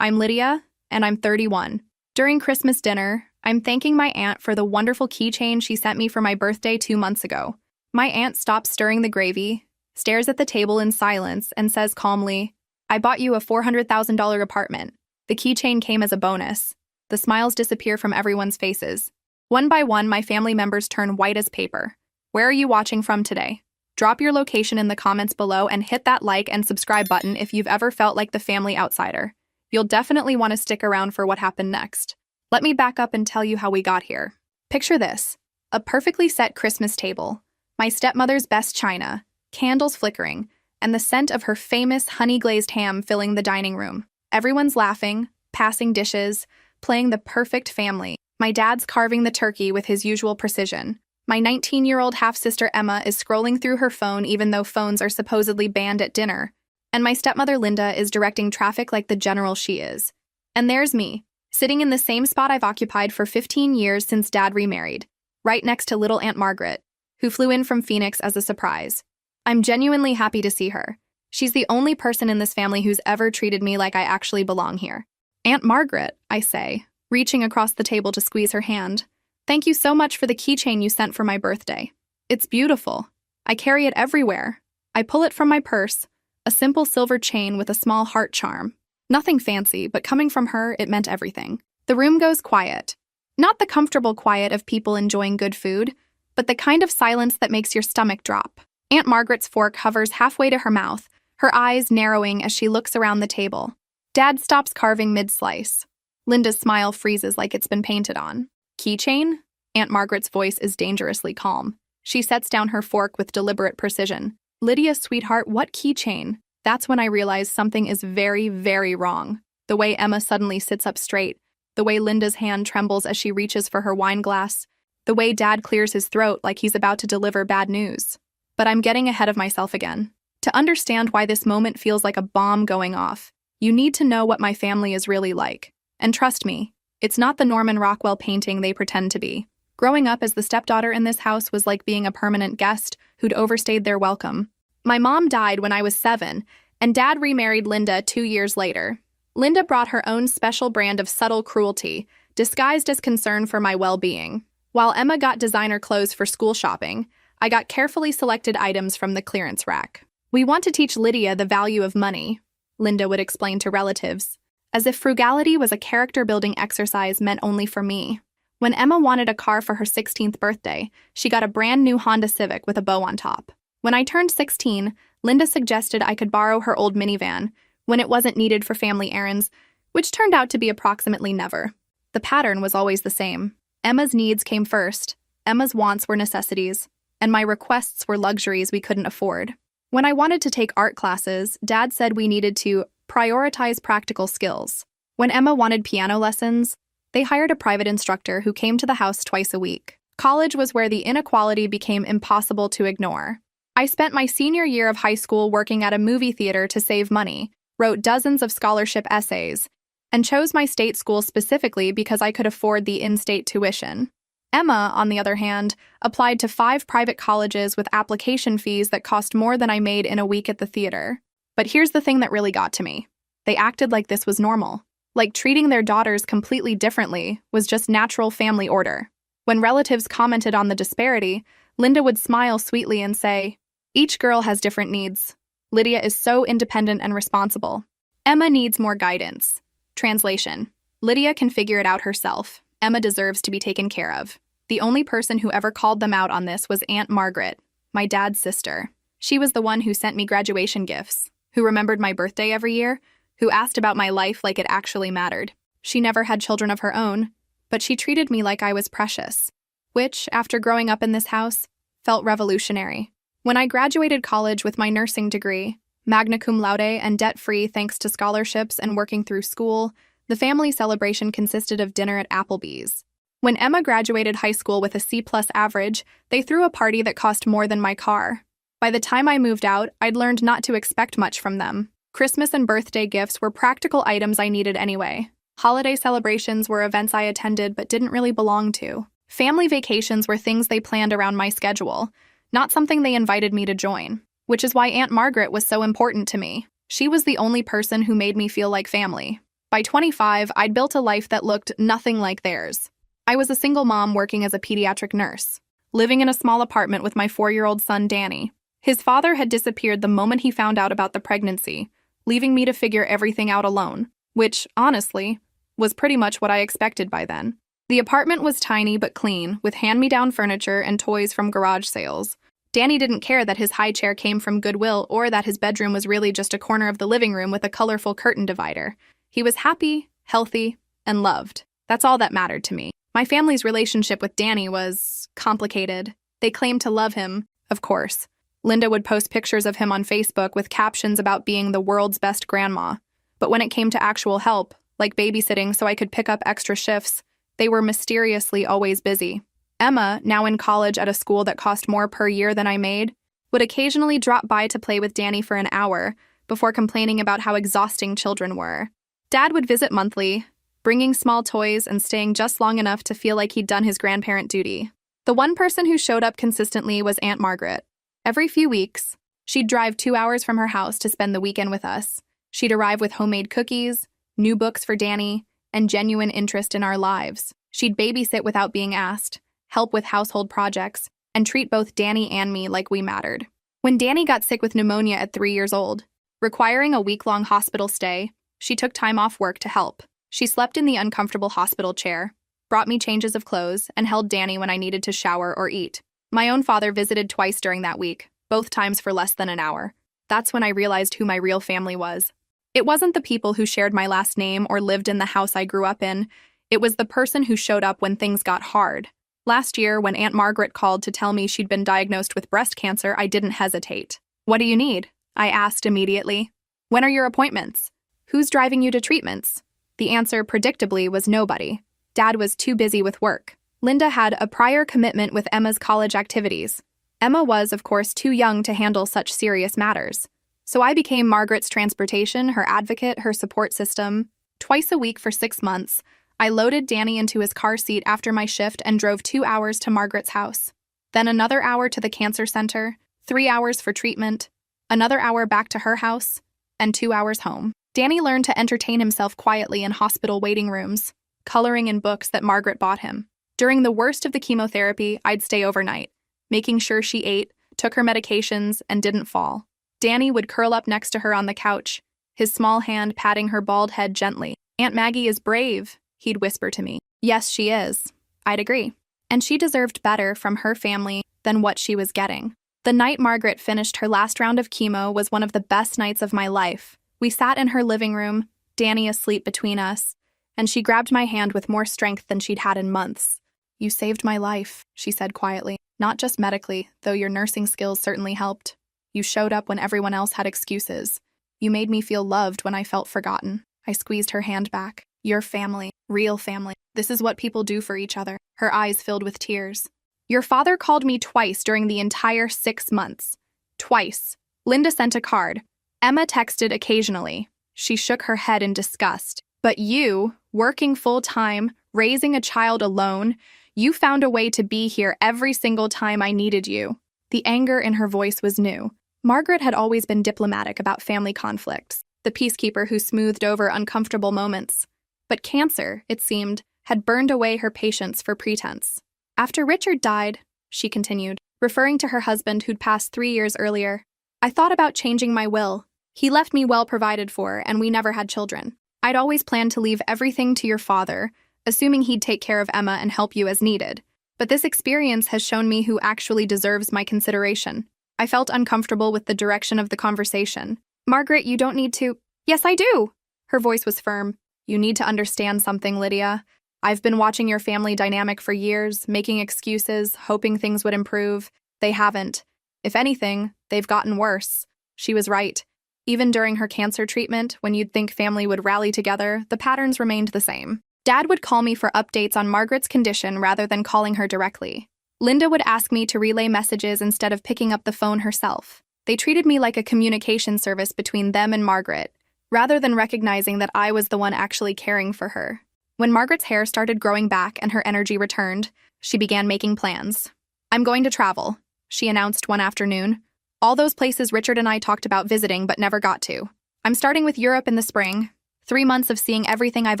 I'm Lydia, and I'm 31. During Christmas dinner, I'm thanking my aunt for the wonderful keychain she sent me for my birthday 2 months ago. My aunt stops stirring the gravy, stares at the table in silence, and says calmly, "I bought you a $400,000 apartment. The keychain came as a bonus." The smiles disappear from everyone's faces. One by one, my family members turn white as paper. Where are you watching from today? Drop your location in the comments below and hit that like and subscribe button if you've ever felt like the family outsider. You'll definitely want to stick around for what happened next. Let me back up and tell you how we got here. Picture this: a perfectly set Christmas table, my stepmother's best china, candles flickering, and the scent of her famous honey-glazed ham filling the dining room. Everyone's laughing, passing dishes, playing the perfect family. My dad's carving the turkey with his usual precision. My 19-year-old half-sister Emma is scrolling through her phone even though phones are supposedly banned at dinner. And my stepmother Linda is directing traffic like the general she is. And there's me, sitting in the same spot I've occupied for 15 years since Dad remarried, right next to little Aunt Margaret, who flew in from Phoenix as a surprise. I'm genuinely happy to see her. She's the only person in this family who's ever treated me like I actually belong here. "Aunt Margaret," I say, reaching across the table to squeeze her hand. "Thank you so much for the keychain you sent for my birthday. It's beautiful. I carry it everywhere." I pull it from my purse, a simple silver chain with a small heart charm. Nothing fancy, but coming from her, it meant everything. The room goes quiet. Not the comfortable quiet of people enjoying good food, but the kind of silence that makes your stomach drop. Aunt Margaret's fork hovers halfway to her mouth, her eyes narrowing as she looks around the table. Dad stops carving mid-slice. Linda's smile freezes like it's been painted on. "Keychain?" Aunt Margaret's voice is dangerously calm. She sets down her fork with deliberate precision. "Lydia, sweetheart, what keychain?" That's when I realize something is very, very wrong. The way Emma suddenly sits up straight, the way Linda's hand trembles as she reaches for her wine glass, the way Dad clears his throat like he's about to deliver bad news. But I'm getting ahead of myself again. To understand why this moment feels like a bomb going off, you need to know what my family is really like. And trust me, it's not the Norman Rockwell painting they pretend to be. Growing up as the stepdaughter in this house was like being a permanent guest who'd overstayed their welcome. My mom died when I was 7, and Dad remarried Linda 2 years later. Linda brought her own special brand of subtle cruelty, disguised as concern for my well-being. While Emma got designer clothes for school shopping, I got carefully selected items from the clearance rack. "We want to teach Lydia the value of money," Linda would explain to relatives, as if frugality was a character-building exercise meant only for me. When Emma wanted a car for her 16th birthday, she got a brand new Honda Civic with a bow on top. When I turned 16, Linda suggested I could borrow her old minivan when it wasn't needed for family errands, which turned out to be approximately never. The pattern was always the same. Emma's needs came first, Emma's wants were necessities, and my requests were luxuries we couldn't afford. When I wanted to take art classes, Dad said we needed to prioritize practical skills. When Emma wanted piano lessons, they hired a private instructor who came to the house twice a week. College was where the inequality became impossible to ignore. I spent my senior year of high school working at a movie theater to save money, wrote dozens of scholarship essays, and chose my state school specifically because I could afford the in-state tuition. Emma, on the other hand, applied to 5 private colleges with application fees that cost more than I made in a week at the theater. But here's the thing that really got to me. They acted like this was normal. Like treating their daughters completely differently was just natural family order. When relatives commented on the disparity, Linda would smile sweetly and say, "Each girl has different needs. Lydia is so independent and responsible. Emma needs more guidance." Translation: Lydia can figure it out herself. Emma deserves to be taken care of. The only person who ever called them out on this was Aunt Margaret, my dad's sister. She was the one who sent me graduation gifts, who remembered my birthday every year, who asked about my life like it actually mattered. She never had children of her own, but she treated me like I was precious, which, after growing up in this house, felt revolutionary. When I graduated college with my nursing degree, magna cum laude and debt-free thanks to scholarships and working through school, the family celebration consisted of dinner at Applebee's. When Emma graduated high school with a C+ average, they threw a party that cost more than my car. By the time I moved out, I'd learned not to expect much from them. Christmas and birthday gifts were practical items I needed anyway. Holiday celebrations were events I attended but didn't really belong to. Family vacations were things they planned around my schedule, not something they invited me to join, which is why Aunt Margaret was so important to me. She was the only person who made me feel like family. By 25, I'd built a life that looked nothing like theirs. I was a single mom working as a pediatric nurse, living in a small apartment with my 4-year-old son, Danny. His father had disappeared the moment he found out about the pregnancy, leaving me to figure everything out alone, which, honestly, was pretty much what I expected by then. The apartment was tiny but clean, with hand-me-down furniture and toys from garage sales. Danny didn't care that his high chair came from Goodwill or that his bedroom was really just a corner of the living room with a colorful curtain divider. He was happy, healthy, and loved. That's all that mattered to me. My family's relationship with Danny was complicated. They claimed to love him, of course. Linda would post pictures of him on Facebook with captions about being the world's best grandma. But when it came to actual help, like babysitting so I could pick up extra shifts, they were mysteriously always busy. Emma, now in college at a school that cost more per year than I made, would occasionally drop by to play with Danny for an hour before complaining about how exhausting children were. Dad would visit monthly, bringing small toys and staying just long enough to feel like he'd done his grandparent duty. The one person who showed up consistently was Aunt Margaret. Every few weeks, she'd drive 2 hours from her house to spend the weekend with us. She'd arrive with homemade cookies, new books for Danny, and genuine interest in our lives. She'd babysit without being asked, help with household projects, and treat both Danny and me like we mattered. When Danny got sick with pneumonia at 3 years old, requiring a week-long hospital stay, she took time off work to help. She slept in the uncomfortable hospital chair, brought me changes of clothes, and held Danny when I needed to shower or eat. My own father visited twice during that week, both times for less than an hour. That's when I realized who my real family was. It wasn't the people who shared my last name or lived in the house I grew up in. It was the person who showed up when things got hard. Last year, when Aunt Margaret called to tell me she'd been diagnosed with breast cancer, I didn't hesitate. "What do you need?" I asked immediately. "When are your appointments? Who's driving you to treatments?" The answer, predictably, was nobody. Dad was too busy with work. Linda had a prior commitment with Emma's college activities. Emma was, of course, too young to handle such serious matters. So I became Margaret's transportation, her advocate, her support system. Twice a week for 6 months, I loaded Danny into his car seat after my shift and drove 2 hours to Margaret's house. Then another hour to the cancer center, 3 hours for treatment, another hour back to her house, and 2 hours home. Danny learned to entertain himself quietly in hospital waiting rooms, coloring in books that Margaret bought him. During the worst of the chemotherapy, I'd stay overnight, making sure she ate, took her medications, and didn't fall. Danny would curl up next to her on the couch, his small hand patting her bald head gently. "Aunt Maggie is brave," he'd whisper to me. "Yes, she is." I'd agree. And she deserved better from her family than what she was getting. The night Margaret finished her last round of chemo was one of the best nights of my life. We sat in her living room, Danny asleep between us, and she grabbed my hand with more strength than she'd had in months. "You saved my life," she said quietly. "Not just medically, though your nursing skills certainly helped. You showed up when everyone else had excuses. You made me feel loved when I felt forgotten." I squeezed her hand back. "Your family, real family. This is what people do for each other." Her eyes filled with tears. "Your father called me twice during the entire 6 months. Twice. Linda sent a card. Emma texted occasionally." She shook her head in disgust. "But you, working full-time, raising a child alone, you found a way to be here every single time I needed you." The anger in her voice was new. Margaret had always been diplomatic about family conflicts, the peacekeeper who smoothed over uncomfortable moments. But cancer, it seemed, had burned away her patience for pretense. "After Richard died," she continued, referring to her husband who'd passed 3 years earlier, "I thought about changing my will. He left me well provided for, and we never had children. I'd always planned to leave everything to your father, assuming he'd take care of Emma and help you as needed. But this experience has shown me who actually deserves my consideration." I felt uncomfortable with the direction of the conversation. "Margaret, you don't need to—" "Yes, I do!" Her voice was firm. "You need to understand something, Lydia. I've been watching your family dynamic for years, making excuses, hoping things would improve. They haven't. If anything, they've gotten worse." She was right. Even during her cancer treatment, when you'd think family would rally together, the patterns remained the same. Dad would call me for updates on Margaret's condition rather than calling her directly. Linda would ask me to relay messages instead of picking up the phone herself. They treated me like a communication service between them and Margaret, rather than recognizing that I was the one actually caring for her. When Margaret's hair started growing back and her energy returned, she began making plans. "I'm going to travel," she announced one afternoon. "All those places Richard and I talked about visiting but never got to. I'm starting with Europe in the spring, 3 months of seeing everything I've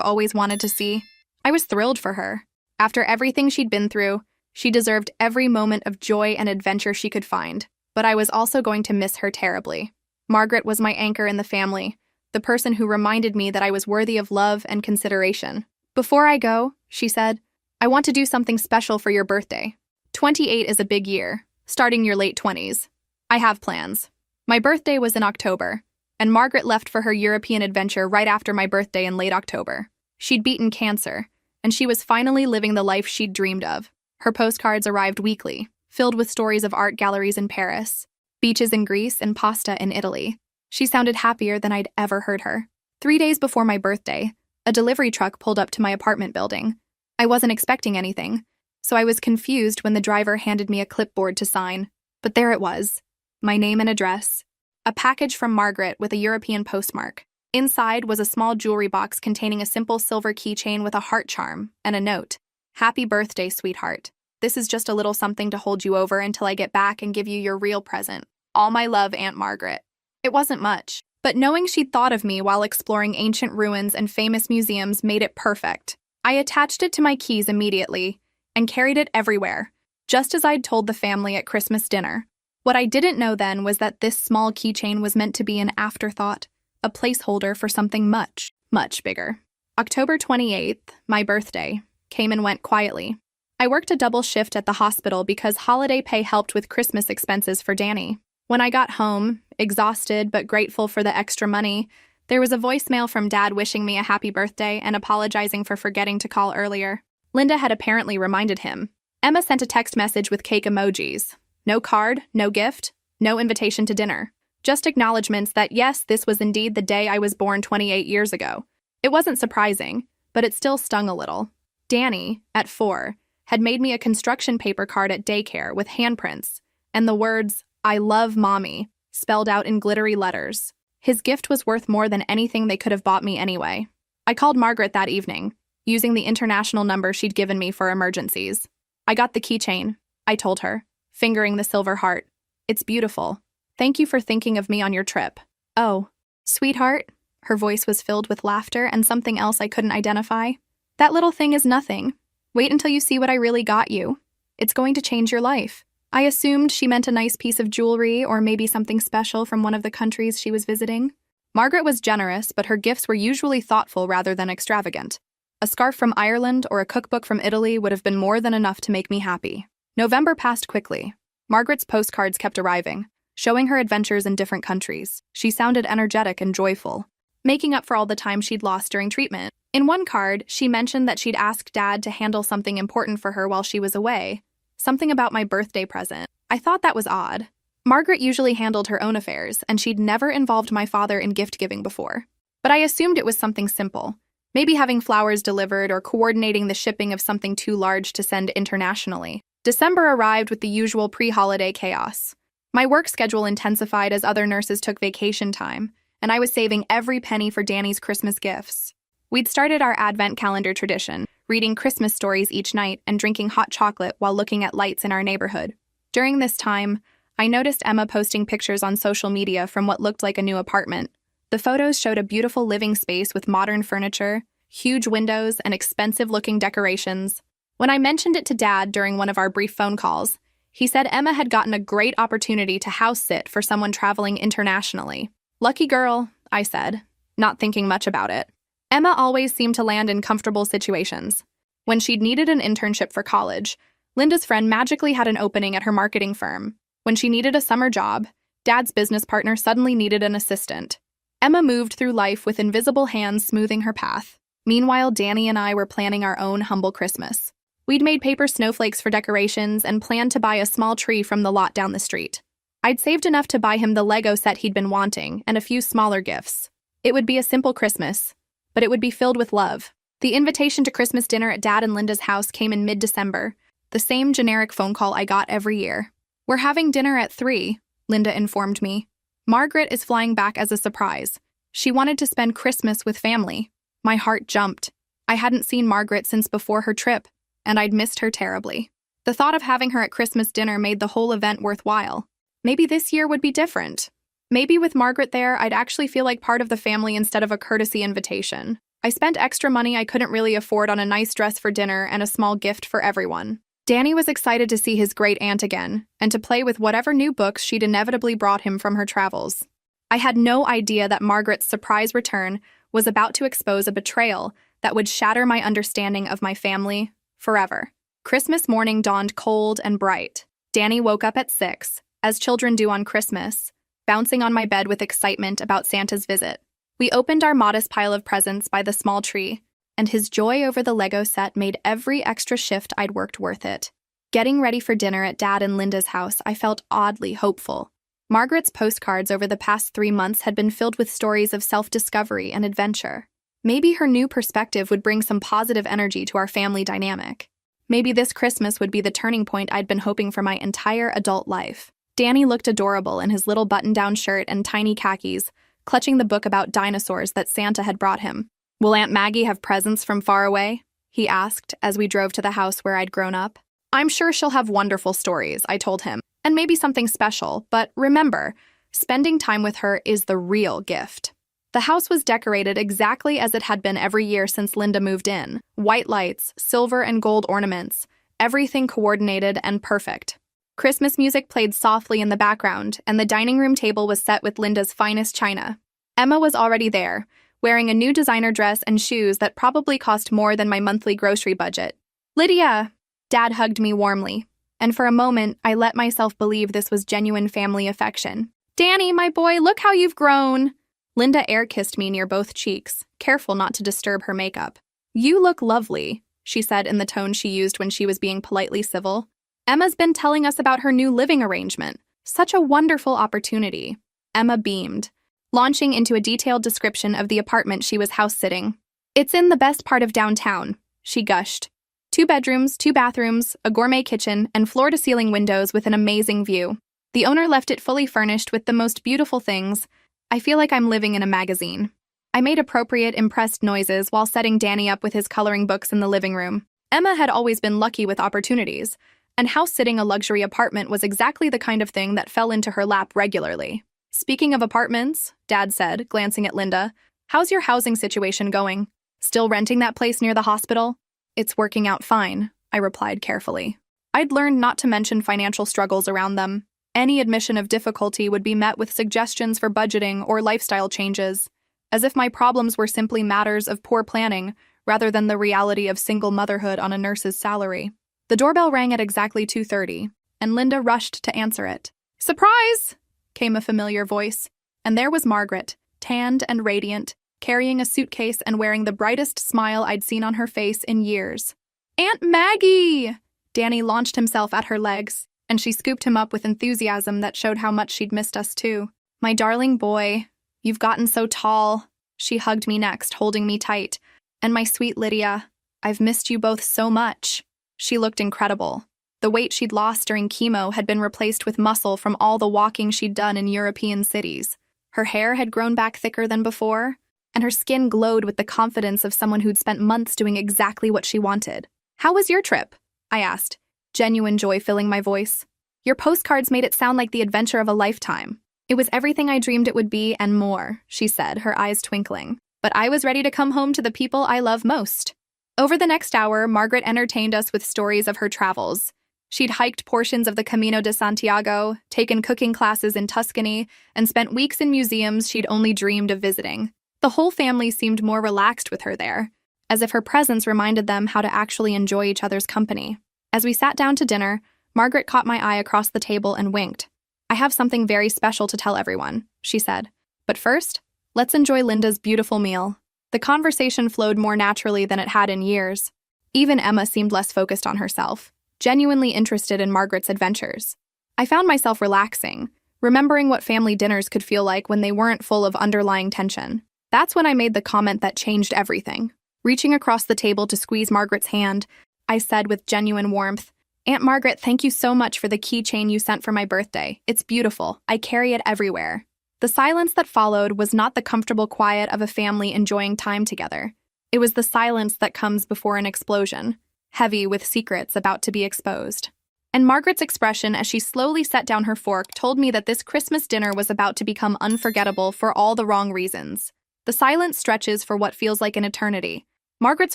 always wanted to see. I was thrilled for her. After everything she'd been through, she deserved every moment of joy and adventure she could find. But I was also going to miss her terribly. Margaret was my anchor in the family, the person who reminded me that I was worthy of love and consideration. "Before I go," she said, "I want to do something special for your birthday. 28 is a big year, starting your late 20s. I have plans." My birthday was in October, and Margaret left for her European adventure right after my birthday in late October. She'd beaten cancer, and she was finally living the life she'd dreamed of. Her postcards arrived weekly, filled with stories of art galleries in Paris, beaches in Greece, and pasta in Italy. She sounded happier than I'd ever heard her. 3 days before my birthday, a delivery truck pulled up to my apartment building. I wasn't expecting anything, so I was confused when the driver handed me a clipboard to sign. But there it was, my name and address. A package from Margaret with a European postmark. Inside was a small jewelry box containing a simple silver keychain with a heart charm and a note. "Happy birthday, sweetheart. This is just a little something to hold you over until I get back and give you your real present. All my love, Aunt Margaret." It wasn't much, but knowing she'd thought of me while exploring ancient ruins and famous museums made it perfect. I attached it to my keys immediately and carried it everywhere, just as I'd told the family at Christmas dinner. What I didn't know then was that this small keychain was meant to be an afterthought, a placeholder for something much, much bigger. October 28th, my birthday, came and went quietly. I worked a double shift at the hospital because holiday pay helped with Christmas expenses for Danny. When I got home, exhausted but grateful for the extra money, there was a voicemail from Dad wishing me a happy birthday and apologizing for forgetting to call earlier. Linda had apparently reminded him. Emma sent a text message with cake emojis. No card, no gift, no invitation to dinner. Just acknowledgments that yes, this was indeed the day I was born 28 years ago. It wasn't surprising, but it still stung a little. Danny, at 4, had made me a construction paper card at daycare with handprints and the words, "I love Mommy," spelled out in glittery letters. His gift was worth more than anything they could have bought me anyway. I called Margaret that evening, using the international number she'd given me for emergencies. "I got the keychain," I told her, fingering the silver heart. "It's beautiful. Thank you for thinking of me on your trip." "Oh, sweetheart," her voice was filled with laughter and something else I couldn't identify. "That little thing is nothing. Wait until you see what I really got you. It's going to change your life." I assumed she meant a nice piece of jewelry or maybe something special from one of the countries she was visiting. Margaret was generous, but her gifts were usually thoughtful rather than extravagant. A scarf from Ireland or a cookbook from Italy would have been more than enough to make me happy. November passed quickly. Margaret's postcards kept arriving, showing her adventures in different countries. She sounded energetic and joyful, making up for all the time she'd lost during treatment. In one card, she mentioned that she'd asked Dad to handle something important for her while she was away. Something about my birthday present. I thought that was odd. Margaret usually handled her own affairs, and she'd never involved my father in gift-giving before. But I assumed it was something simple. Maybe having flowers delivered or coordinating the shipping of something too large to send internationally. December arrived with the usual pre-holiday chaos. My work schedule intensified as other nurses took vacation time, and I was saving every penny for Danny's Christmas gifts. We'd started our Advent calendar tradition, reading Christmas stories each night and drinking hot chocolate while looking at lights in our neighborhood. During this time, I noticed Emma posting pictures on social media from what looked like a new apartment. The photos showed a beautiful living space with modern furniture, huge windows, and expensive-looking decorations. When I mentioned it to Dad during one of our brief phone calls, he said Emma had gotten a great opportunity to house sit for someone traveling internationally. "Lucky girl," I said, not thinking much about it. Emma always seemed to land in comfortable situations. When she'd needed an internship for college, Linda's friend magically had an opening at her marketing firm. When she needed a summer job, Dad's business partner suddenly needed an assistant. Emma moved through life with invisible hands smoothing her path. Meanwhile, Danny and I were planning our own humble Christmas. We'd made paper snowflakes for decorations and planned to buy a small tree from the lot down the street. I'd saved enough to buy him the Lego set he'd been wanting and a few smaller gifts. It would be a simple Christmas, but it would be filled with love. The invitation to Christmas dinner at Dad and Linda's house came in mid-December, the same generic phone call I got every year. "We're having dinner at 3, Linda informed me. "Margaret is flying back as a surprise. She wanted to spend Christmas with family." My heart jumped. I hadn't seen Margaret since before her trip, and I'd missed her terribly. The thought of having her at Christmas dinner made the whole event worthwhile. Maybe this year would be different. Maybe with Margaret there, I'd actually feel like part of the family instead of a courtesy invitation. I spent extra money I couldn't really afford on a nice dress for dinner and a small gift for everyone. Danny was excited to see his great aunt again and to play with whatever new books she'd inevitably brought him from her travels. I had no idea that Margaret's surprise return was about to expose a betrayal that would shatter my understanding of my family forever. Christmas morning dawned cold and bright. Danny woke up at 6, as children do on Christmas, bouncing on my bed with excitement about Santa's visit. We opened our modest pile of presents by the small tree, and his joy over the Lego set made every extra shift I'd worked worth it. Getting ready for dinner at Dad and Linda's house, I felt oddly hopeful. Margaret's postcards over the past 3 months had been filled with stories of self-discovery and adventure. Maybe her new perspective would bring some positive energy to our family dynamic. Maybe this Christmas would be the turning point I'd been hoping for my entire adult life. Danny looked adorable in his little button-down shirt and tiny khakis, clutching the book about dinosaurs that Santa had brought him. "Will Aunt Maggie have presents from far away?" he asked as we drove to the house where I'd grown up. "I'm sure she'll have wonderful stories," I told him, "and maybe something special, but remember, spending time with her is the real gift." The house was decorated exactly as it had been every year since Linda moved in. White lights, silver and gold ornaments, everything coordinated and perfect. Christmas music played softly in the background, and the dining room table was set with Linda's finest china. Emma was already there, wearing a new designer dress and shoes that probably cost more than my monthly grocery budget. "Lydia!" Dad hugged me warmly, and for a moment, I let myself believe this was genuine family affection. "Danny, my boy, look how you've grown!" Linda air-kissed me near both cheeks, careful not to disturb her makeup. "You look lovely," she said in the tone she used when she was being politely civil. "Emma's been telling us about her new living arrangement. Such a wonderful opportunity." Emma beamed, launching into a detailed description of the apartment she was house-sitting. "It's in the best part of downtown," she gushed. 2 bedrooms, 2 bathrooms, a gourmet kitchen, and floor-to-ceiling windows with an amazing view. The owner left it fully furnished with the most beautiful things. I feel like I'm living in a magazine. I made appropriate, impressed noises while setting Danny up with his coloring books in the living room. Emma had always been lucky with opportunities, and house-sitting a luxury apartment was exactly the kind of thing that fell into her lap regularly. "Speaking of apartments," Dad said, glancing at Linda, "how's your housing situation going? Still renting that place near the hospital?" "It's working out fine," I replied carefully. I'd learned not to mention financial struggles around them. Any admission of difficulty would be met with suggestions for budgeting or lifestyle changes, as if my problems were simply matters of poor planning rather than the reality of single motherhood on a nurse's salary. The doorbell rang at exactly 2:30, and Linda rushed to answer it. "Surprise!" came a familiar voice, and there was Margaret, tanned and radiant, carrying a suitcase and wearing the brightest smile I'd seen on her face in years. "Aunt Maggie!" Danny launched himself at her legs, and she scooped him up with enthusiasm that showed how much she'd missed us too. "My darling boy, you've gotten so tall." She hugged me next, holding me tight. "And my sweet Lydia, I've missed you both so much." She looked incredible. The weight she'd lost during chemo had been replaced with muscle from all the walking she'd done in European cities. Her hair had grown back thicker than before, and her skin glowed with the confidence of someone who'd spent months doing exactly what she wanted. "How was your trip?" I asked, genuine joy filling my voice. "Your postcards made it sound like the adventure of a lifetime." "It was everything I dreamed it would be and more," she said, her eyes twinkling. "But I was ready to come home to the people I love most." Over the next hour, Margaret entertained us with stories of her travels. She'd hiked portions of the Camino de Santiago, taken cooking classes in Tuscany, and spent weeks in museums she'd only dreamed of visiting. The whole family seemed more relaxed with her there, as if her presence reminded them how to actually enjoy each other's company. As we sat down to dinner, Margaret caught my eye across the table and winked. "I have something very special to tell everyone," she said. "But first, let's enjoy Linda's beautiful meal." The conversation flowed more naturally than it had in years. Even Emma seemed less focused on herself, genuinely interested in Margaret's adventures. I found myself relaxing, remembering what family dinners could feel like when they weren't full of underlying tension. That's when I made the comment that changed everything. Reaching across the table to squeeze Margaret's hand, I said with genuine warmth, "Aunt Margaret, thank you so much for the keychain you sent for my birthday. It's beautiful. I carry it everywhere." The silence that followed was not the comfortable quiet of a family enjoying time together. It was the silence that comes before an explosion, heavy with secrets about to be exposed. And Margaret's expression as she slowly set down her fork told me that this Christmas dinner was about to become unforgettable for all the wrong reasons. The silence stretches for what feels like an eternity. Margaret's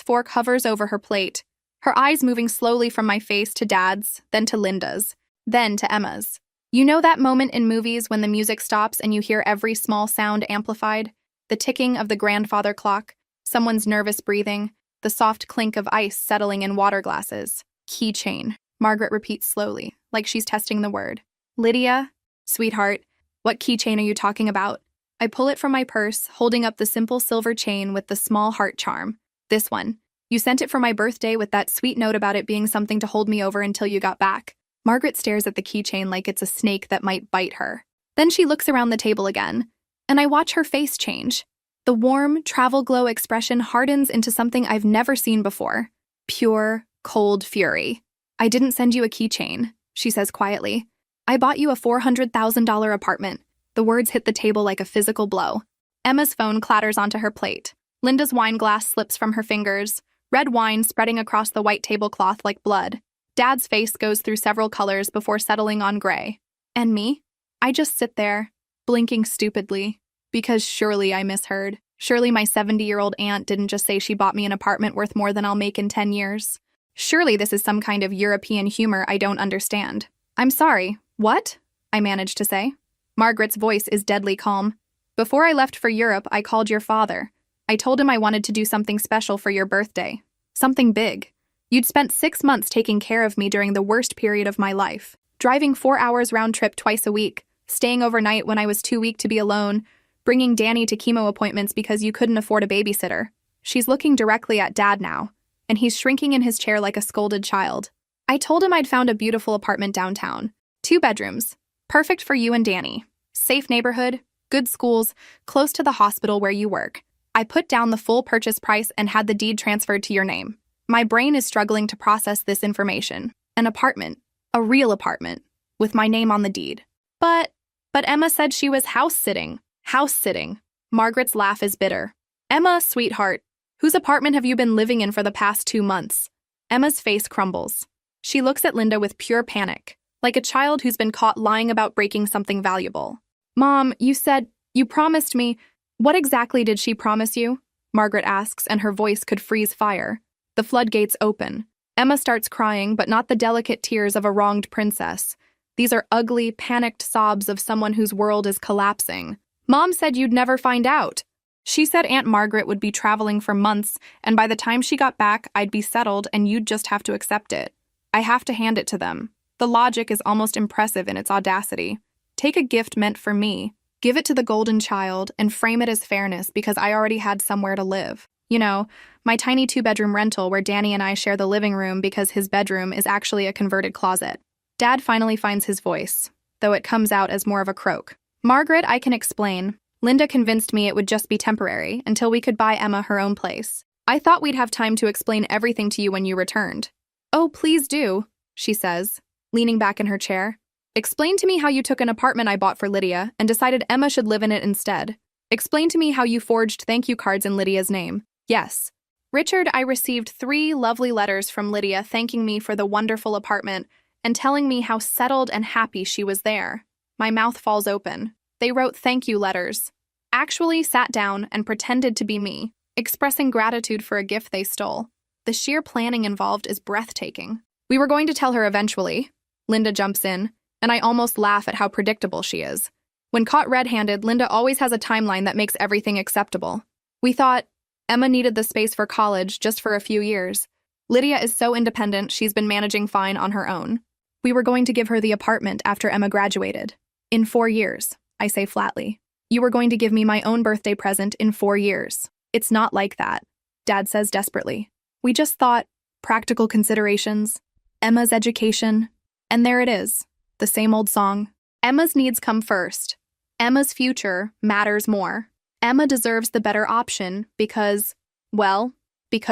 fork hovers over her plate, her eyes moving slowly from my face to Dad's, then to Linda's, then to Emma's. You know that moment in movies when the music stops and you hear every small sound amplified? The ticking of the grandfather clock, someone's nervous breathing, the soft clink of ice settling in water glasses. Keychain, Margaret repeats slowly, like she's testing the word. Lydia, sweetheart, what keychain are you talking about? I pull it from my purse, holding up the simple silver chain with the small heart charm. This one. You sent it for my birthday with that sweet note about it being something to hold me over until you got back. Margaret stares at the keychain like it's a snake that might bite her. Then she looks around the table again, and I watch her face change. The warm, travel glow expression hardens into something I've never seen before. Pure, cold fury. I didn't send you a keychain, she says quietly. I bought you a $400,000 apartment. The words hit the table like a physical blow. Emma's phone clatters onto her plate. Linda's wine glass slips from her fingers, red wine spreading across the white tablecloth like blood. Dad's face goes through several colors before settling on gray. And me? I just sit there, blinking stupidly, because surely I misheard. Surely my 70-year-old aunt didn't just say she bought me an apartment worth more than I'll make in 10 years. Surely this is some kind of European humor I don't understand. I'm sorry, what? I managed to say. Margaret's voice is deadly calm. Before I left for Europe, I called your father. I told him I wanted to do something special for your birthday. Something big. You'd spent 6 months taking care of me during the worst period of my life, driving 4 hours round trip twice a week, staying overnight when I was too weak to be alone, bringing Danny to chemo appointments because you couldn't afford a babysitter. She's looking directly at Dad now, and he's shrinking in his chair like a scolded child. I told him I'd found a beautiful apartment downtown. 2 bedrooms. Perfect for you and Danny. Safe neighborhood, good schools, close to the hospital where you work. I put down the full purchase price and had the deed transferred to your name. My brain is struggling to process this information. An apartment. A real apartment. With my name on the deed. But Emma said she was house-sitting. House-sitting. Margaret's laugh is bitter. Emma, sweetheart, whose apartment have you been living in for the past 2 months? Emma's face crumbles. She looks at Linda with pure panic, like a child who's been caught lying about breaking something valuable. Mom, you promised me. What exactly did she promise you? Margaret asks, and her voice could freeze fire. The floodgates open. Emma starts crying, but not the delicate tears of a wronged princess. These are ugly, panicked sobs of someone whose world is collapsing. Mom said you'd never find out. She said Aunt Margaret would be traveling for months, and by the time she got back, I'd be settled and you'd just have to accept it. I have to hand it to them. The logic is almost impressive in its audacity. Take a gift meant for me, give it to the golden child, and frame it as fairness because I already had somewhere to live. You know, my tiny 2-bedroom rental where Danny and I share the living room because his bedroom is actually a converted closet. Dad finally finds his voice, though it comes out as more of a croak. Margaret, I can explain. Linda convinced me it would just be temporary until we could buy Emma her own place. I thought we'd have time to explain everything to you when you returned. Oh, please do, she says, leaning back in her chair. Explain to me how you took an apartment I bought for Lydia and decided Emma should live in it instead. Explain to me how you forged thank you cards in Lydia's name. Yes. Richard, I received 3 lovely letters from Lydia thanking me for the wonderful apartment and telling me how settled and happy she was there. My mouth falls open. They wrote thank you letters. Actually sat down and pretended to be me, expressing gratitude for a gift they stole. The sheer planning involved is breathtaking. We were going to tell her eventually. Linda jumps in, and I almost laugh at how predictable she is. When caught red-handed, Linda always has a timeline that makes everything acceptable. We thought Emma needed the space for college just for a few years. Lydia is so independent, she's been managing fine on her own. We were going to give her the apartment after Emma graduated. In 4 years, I say flatly. You were going to give me my own birthday present in 4 years. It's not like that, Dad says desperately. We just thought, practical considerations, Emma's education, and there it is, the same old song. Emma's needs come first. Emma's future matters more. Emma deserves the better option because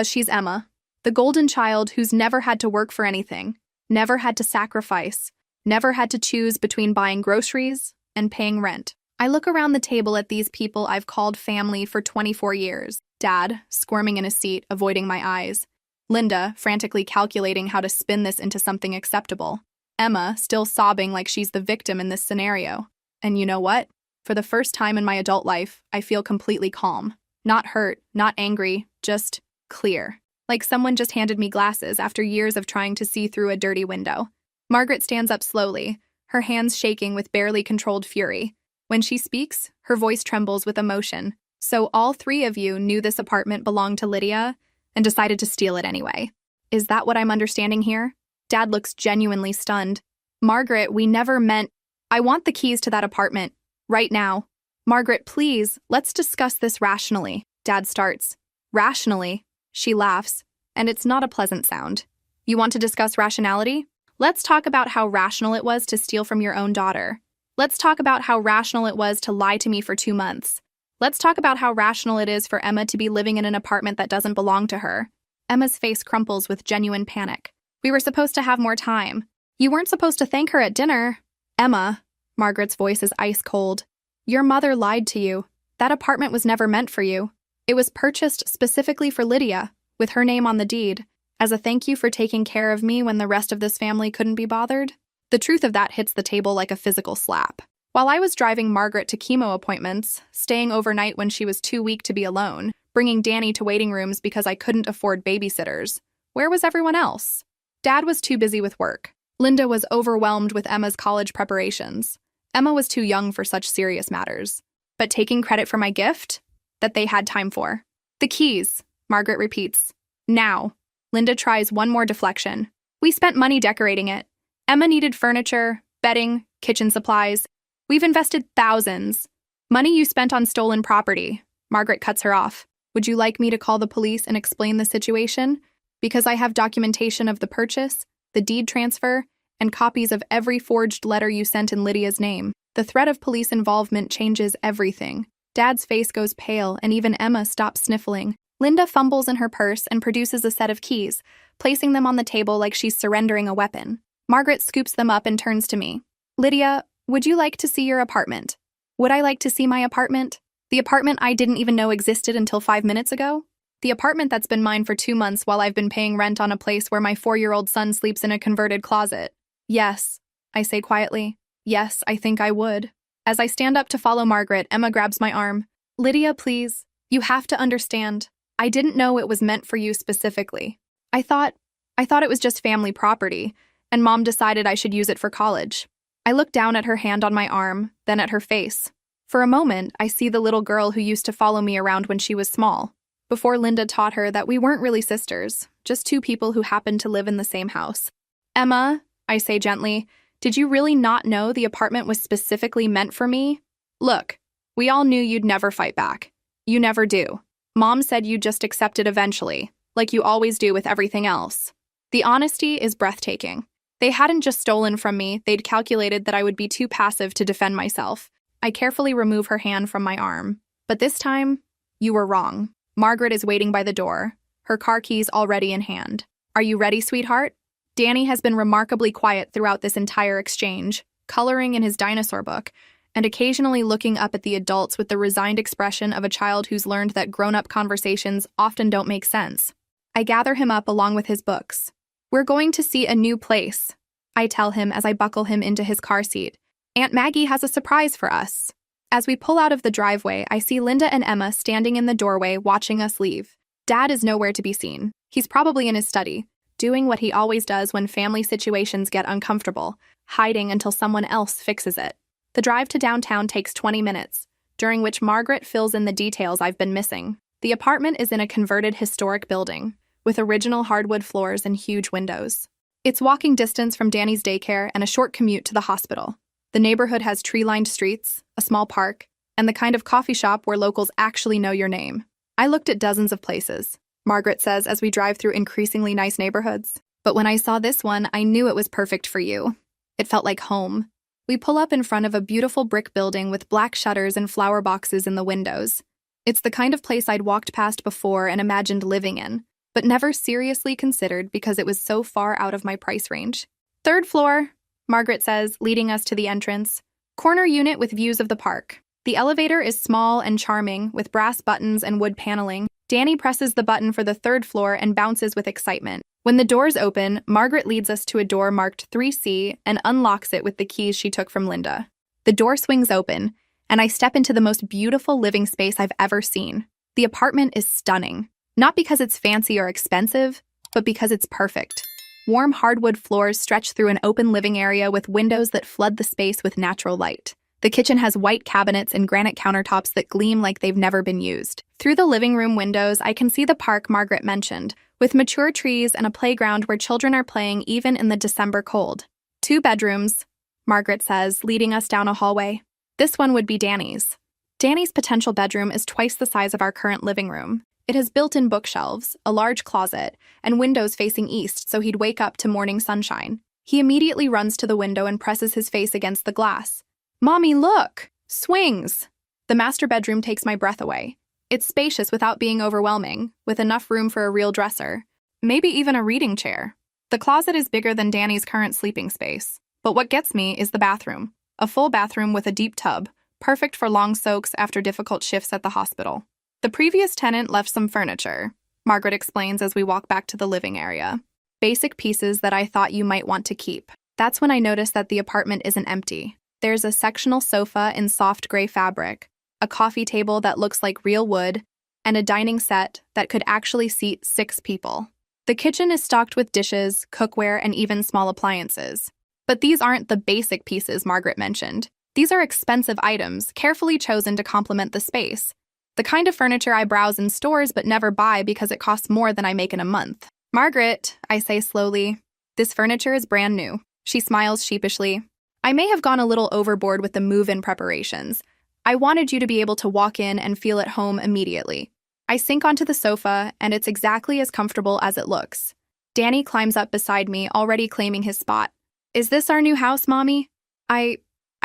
she's Emma, the golden child who's never had to work for anything, never had to sacrifice, never had to choose between buying groceries and paying rent. I look around the table at these people I've called family for 24 years. Dad, squirming in his seat, avoiding my eyes. Linda, frantically calculating how to spin this into something acceptable. Emma, still sobbing like she's the victim in this scenario. And you know what? For the first time in my adult life, I feel completely calm. Not hurt, not angry, just clear. Like someone just handed me glasses after years of trying to see through a dirty window. Margaret stands up slowly, her hands shaking with barely controlled fury. When she speaks, her voice trembles with emotion. So all three of you knew this apartment belonged to Lydia and decided to steal it anyway. Is that what I'm understanding here? Dad looks genuinely stunned. Margaret, we never meant— I want the keys to that apartment. Right now. Margaret, please, let's discuss this rationally. Dad starts. Rationally? She laughs, and it's not a pleasant sound. You want to discuss rationality? Let's talk about how rational it was to steal from your own daughter. Let's talk about how rational it was to lie to me for 2 months. Let's talk about how rational it is for Emma to be living in an apartment that doesn't belong to her. Emma's face crumples with genuine panic. We were supposed to have more time. You weren't supposed to thank her at dinner. Emma, Margaret's voice is ice cold. Your mother lied to you. That apartment was never meant for you. It was purchased specifically for Lydia, with her name on the deed, as a thank you for taking care of me when the rest of this family couldn't be bothered. The truth of that hits the table like a physical slap. While I was driving Margaret to chemo appointments, staying overnight when she was too weak to be alone, bringing Danny to waiting rooms because I couldn't afford babysitters, where was everyone else? Dad was too busy with work. Linda was overwhelmed with Emma's college preparations. Emma was too young for such serious matters. But taking credit for my gift? That they had time for. The keys, Margaret repeats. Now. Linda tries one more deflection. We spent money decorating it. Emma needed furniture, bedding, kitchen supplies. We've invested thousands. Money you spent on stolen property. Margaret cuts her off. Would you like me to call the police and explain the situation? Because I have documentation of the purchase, the deed transfer, and copies of every forged letter you sent in Lydia's name. The threat of police involvement changes everything. Dad's face goes pale, and even Emma stops sniffling. Linda fumbles in her purse and produces a set of keys, placing them on the table like she's surrendering a weapon. Margaret scoops them up and turns to me. Lydia, would you like to see your apartment? Would I like to see my apartment? The apartment I didn't even know existed until 5 minutes ago? The apartment that's been mine for 2 months while I've been paying rent on a place where my 4-year-old son sleeps in a converted closet. Yes, I say quietly. Yes, I think I would. As I stand up to follow Margaret, Emma grabs my arm. Lydia, please. You have to understand. I didn't know it was meant for you specifically. I thought it was just family property, and Mom decided I should use it for college. I look down at her hand on my arm, then at her face. For a moment, I see the little girl who used to follow me around when she was small, before Linda taught her that we weren't really sisters, just 2 people who happened to live in the same house. Emma, I say gently, did you really not know the apartment was specifically meant for me? Look, we all knew you'd never fight back. You never do. Mom said you'd just accept it eventually, like you always do with everything else. The honesty is breathtaking. They hadn't just stolen from me, they'd calculated that I would be too passive to defend myself. I carefully remove her hand from my arm. But this time, you were wrong. Margaret is waiting by the door, her car keys already in hand. Are you ready, sweetheart? Danny has been remarkably quiet throughout this entire exchange, coloring in his dinosaur book, and occasionally looking up at the adults with the resigned expression of a child who's learned that grown-up conversations often don't make sense. I gather him up along with his books. We're going to see a new place, I tell him as I buckle him into his car seat. Aunt Maggie has a surprise for us. As we pull out of the driveway, I see Linda and Emma standing in the doorway watching us leave. Dad is nowhere to be seen. He's probably in his study, doing what he always does when family situations get uncomfortable, hiding until someone else fixes it. The drive to downtown takes 20 minutes, during which Margaret fills in the details I've been missing. The apartment is in a converted historic building, with original hardwood floors and huge windows. It's walking distance from Danny's daycare and a short commute to the hospital. The neighborhood has tree-lined streets, a small park, and the kind of coffee shop where locals actually know your name. I looked at dozens of places, Margaret says as we drive through increasingly nice neighborhoods. But when I saw this one, I knew it was perfect for you. It felt like home. We pull up in front of a beautiful brick building with black shutters and flower boxes in the windows. It's the kind of place I'd walked past before and imagined living in, but never seriously considered because it was so far out of my price range. 3rd floor, Margaret says, leading us to the entrance. Corner unit with views of the park. The elevator is small and charming, with brass buttons and wood paneling. Danny presses the button for the third floor and bounces with excitement. When the doors open, Margaret leads us to a door marked 3C and unlocks it with the keys she took from Linda. The door swings open, and I step into the most beautiful living space I've ever seen. The apartment is stunning, not because it's fancy or expensive, but because it's perfect. Warm hardwood floors stretch through an open living area with windows that flood the space with natural light. The kitchen has white cabinets and granite countertops that gleam like they've never been used. Through the living room windows, I can see the park Margaret mentioned, with mature trees and a playground where children are playing even in the December cold. 2 bedrooms, Margaret says, leading us down a hallway. This one would be Danny's. Danny's potential bedroom is twice the size of our current living room. It has built-in bookshelves, a large closet, and windows facing east so he'd wake up to morning sunshine. He immediately runs to the window and presses his face against the glass. "Mommy, look! Swings!" The master bedroom takes my breath away. It's spacious without being overwhelming, with enough room for a real dresser. Maybe even a reading chair. The closet is bigger than Danny's current sleeping space. But what gets me is the bathroom. A full bathroom with a deep tub, perfect for long soaks after difficult shifts at the hospital. The previous tenant left some furniture, Margaret explains as we walk back to the living area. Basic pieces that I thought you might want to keep. That's when I notice that the apartment isn't empty. There's a sectional sofa in soft gray fabric, a coffee table that looks like real wood, and a dining set that could actually seat 6 people. The kitchen is stocked with dishes, cookware, and even small appliances. But these aren't the basic pieces Margaret mentioned. These are expensive items, carefully chosen to complement the space. The kind of furniture I browse in stores but never buy because it costs more than I make in a month. "Margaret," I say slowly, "this furniture is brand new." She smiles sheepishly. "I may have gone a little overboard with the move-in preparations. I wanted you to be able to walk in and feel at home immediately." I sink onto the sofa, and it's exactly as comfortable as it looks. Danny climbs up beside me, already claiming his spot. "Is this our new house, Mommy?" I